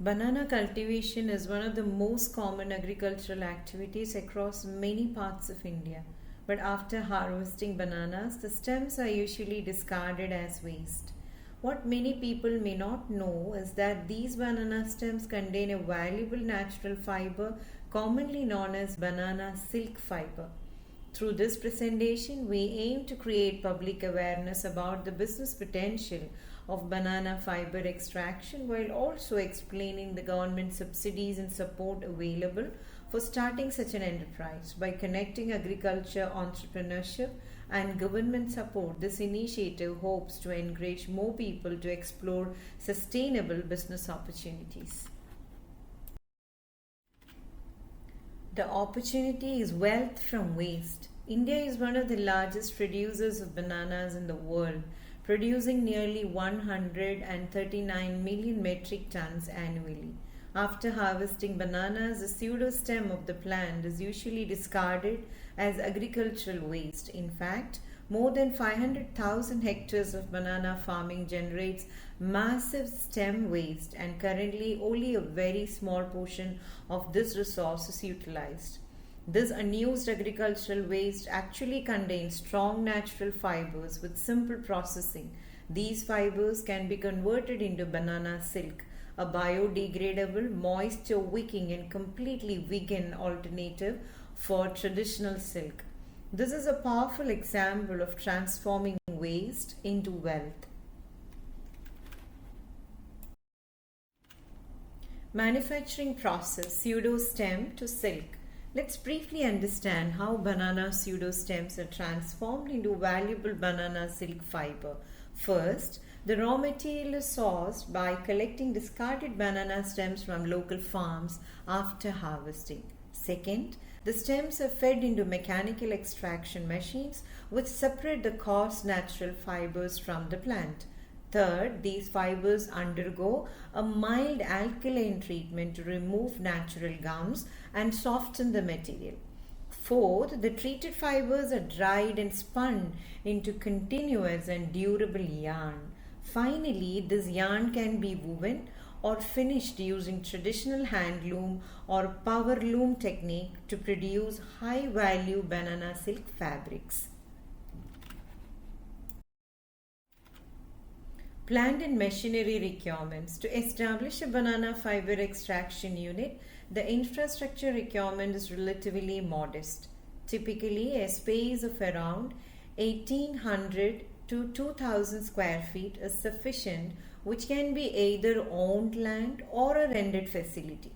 Banana cultivation is one of the most common agricultural activities across many parts of India. But after harvesting bananas, the stems are usually discarded as waste. What many people may not know is that these banana stems contain a valuable natural fiber commonly known as banana silk fiber. Through this presentation, we aim to create public awareness about the business potential of banana fiber extraction while also explaining the government subsidies and support available for starting such an enterprise. By connecting agriculture, entrepreneurship, and government support, this initiative hopes to encourage more people to explore sustainable business opportunities. The opportunity is wealth from waste. India is one of the largest producers of bananas in the world, producing nearly 139 million metric tons annually. After harvesting bananas, the pseudo-stem of the plant is usually discarded as agricultural waste. In fact, more than 500,000 hectares of banana farming generates massive stem waste, and currently only a very small portion of this resource is utilized. This unused agricultural waste actually contains strong natural fibers with simple processing. These fibers can be converted into banana silk, a biodegradable, moisture-wicking and completely vegan alternative for traditional silk. This is a powerful example of transforming waste into wealth. Manufacturing process pseudo-stem to silk. Let's briefly understand how banana pseudo-stems are transformed into valuable banana silk fiber. First, the raw material is sourced by collecting discarded banana stems from local farms after harvesting. Second, the stems are fed into mechanical extraction machines which separate the coarse natural fibers from the plant. Third, these fibers undergo a mild alkaline treatment to remove natural gums and soften the material. Fourth, the treated fibers are dried and spun into continuous and durable yarn. Finally, this yarn can be woven or finished using traditional handloom or power loom technique to produce high-value banana silk fabrics. Plant and machinery requirements. To establish a banana fiber extraction unit, the infrastructure requirement is relatively modest. Typically, a space of around 1800 to 2000 square feet is sufficient, which can be either owned land or a rented facility.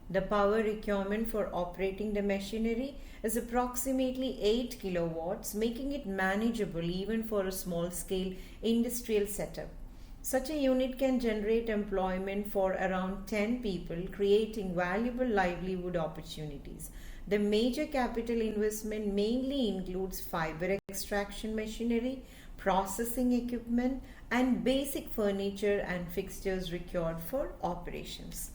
The power requirement for operating the machinery is approximately 8 kilowatts, making it manageable even for a small-scale industrial setup. Such a unit can generate employment for around 10 people, creating valuable livelihood opportunities. The major capital investment mainly includes fiber extraction machinery, processing equipment, and basic furniture and fixtures required for operations.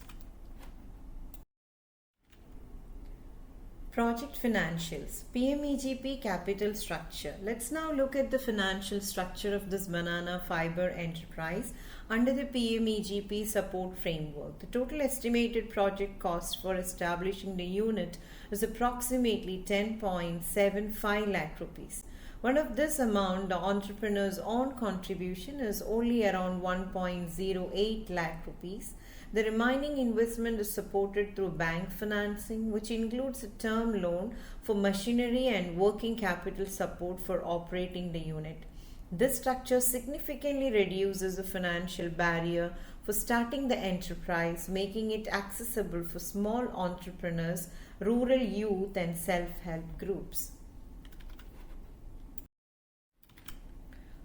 Project financials. PMEGP capital structure. Let's now look at the financial structure of this banana fiber enterprise under the PMEGP support framework. The total estimated project cost for establishing the unit is approximately 10.75 lakh rupees. One of this amount, the entrepreneur's own contribution, is only around 1.08 lakh rupees. The remaining investment is supported through bank financing, which includes a term loan for machinery and working capital support for operating the unit. This structure significantly reduces the financial barrier for starting the enterprise, making it accessible for small entrepreneurs, rural youth, and self-help groups.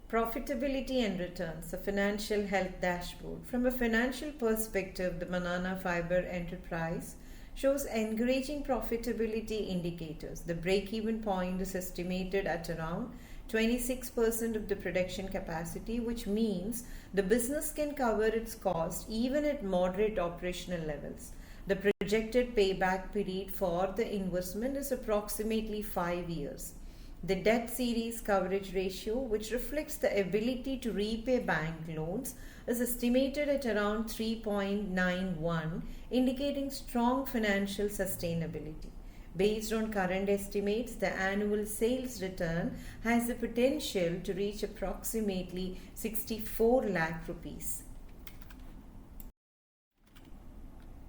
Profitability and returns, a financial health dashboard. From a financial perspective, the banana fiber enterprise shows encouraging profitability indicators. The break-even point is estimated at around 26% of the production capacity, which means the business can cover its cost even at moderate operational levels. The projected payback period for the investment is approximately 5 years. The debt series coverage ratio, which reflects the ability to repay bank loans, is estimated at around 3.91, indicating strong financial sustainability. Based on current estimates, the annual sales return has the potential to reach approximately 64 lakh rupees.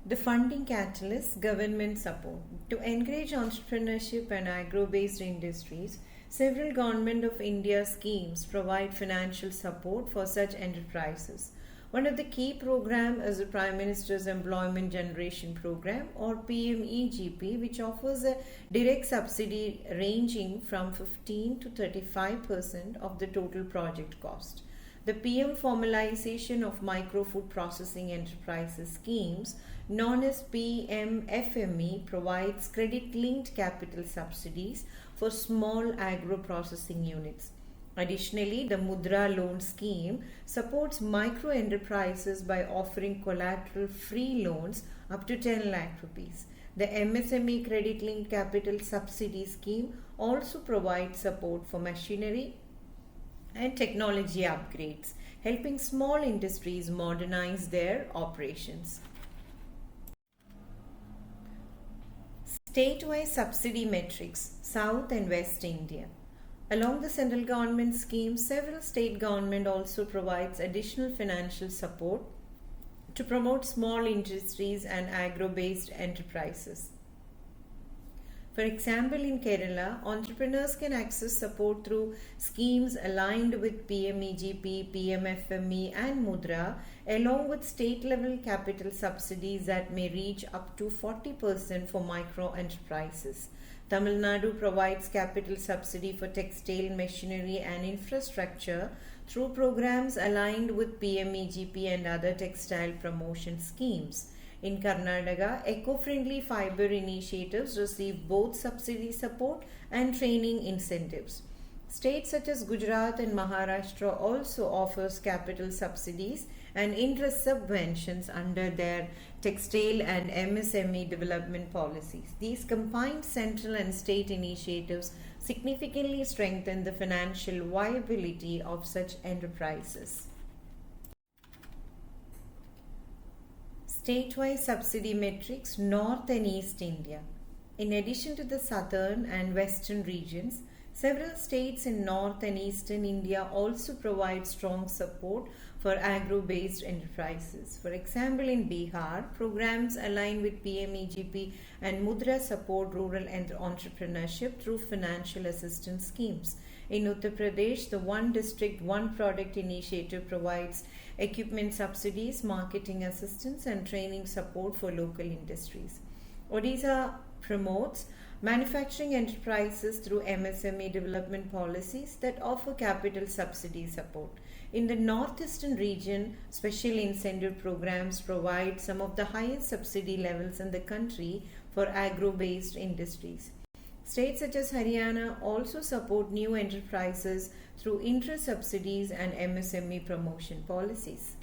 The funding catalyst, government support. To encourage entrepreneurship and agro-based industries, several Government of India schemes provide financial support for such enterprises. One of the key programs is the Prime Minister's Employment Generation Program, or PMEGP, which offers a direct subsidy ranging from 15 to 35% of the total project cost. The PM Formalization of Micro Food Processing Enterprises schemes, known as PMFME, provides credit-linked capital subsidies for small agro-processing units. Additionally, the MUDRA loan scheme supports micro enterprises by offering collateral-free loans up to 10 lakh rupees. The MSME credit-linked capital subsidy scheme also provides support for machinery and technology upgrades, helping small industries modernize their operations. State-wise subsidy metrics, South and West India. Along the central government schemes, several state government also provides additional financial support to promote small industries and agro-based enterprises. For example, in Kerala, entrepreneurs can access support through schemes aligned with PMEGP, PMFME and MUDRA, along with state-level capital subsidies that may reach up to 40% for micro enterprises. Tamil Nadu provides capital subsidy for textile, machinery and infrastructure through programs aligned with PMEGP and other textile promotion schemes. In Karnataka, eco-friendly fiber initiatives receive both subsidy support and training incentives. States such as Gujarat and Maharashtra also offers capital subsidies and interest subventions under their textile and MSME development policies. These combined central and state initiatives significantly strengthen the financial viability of such enterprises. State-wise subsidy metrics, North and East India. In addition to the southern and western regions, several states in North and Eastern India also provide strong support for agro-based enterprises. For example, in Bihar, programs aligned with PMEGP and MUDRA support rural entrepreneurship through financial assistance schemes. In Uttar Pradesh, the One District, One Product initiative provides equipment subsidies, marketing assistance, and training support for local industries. Odisha promotes manufacturing enterprises through MSME development policies that offer capital subsidy support. In the northeastern region, special incentive programs provide some of the highest subsidy levels in the country for agro-based industries. States such as Haryana also support new enterprises through interest subsidies and MSME promotion policies.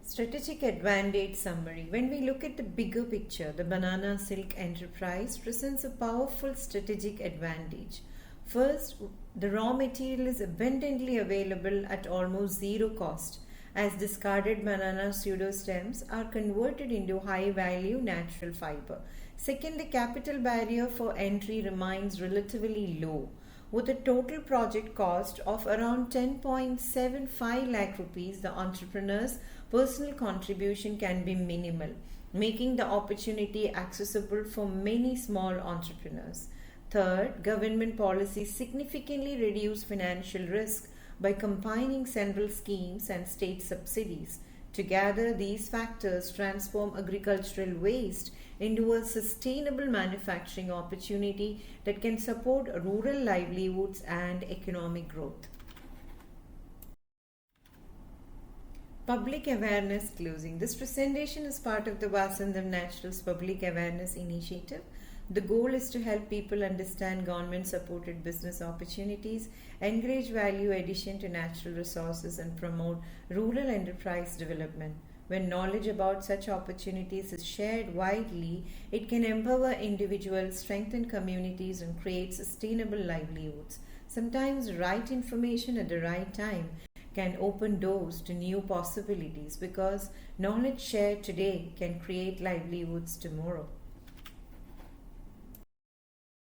Strategic advantage summary. When we look at the bigger picture, the banana silk enterprise presents a powerful strategic advantage. First, the raw material is abundantly available at almost zero cost, as discarded banana pseudostems are converted into high-value natural fiber. Second, the capital barrier for entry remains relatively low, with a total project cost of around 10.75 lakh rupees. The entrepreneur's personal contribution can be minimal, making the opportunity accessible for many small entrepreneurs. Third, government policies significantly reduce financial risk by combining central schemes and state subsidies. Together, these factors transform agricultural waste into a sustainable manufacturing opportunity that can support rural livelihoods and economic growth. Public awareness closing. This presentation is part of the Vaasantham Naturals Public Awareness Initiative. The goal is to help people understand government-supported business opportunities, encourage value addition to natural resources, and promote rural enterprise development. When knowledge about such opportunities is shared widely, it can empower individuals, strengthen communities, and create sustainable livelihoods. Sometimes right information at the right time can open doors to new possibilities because knowledge shared today can create livelihoods tomorrow.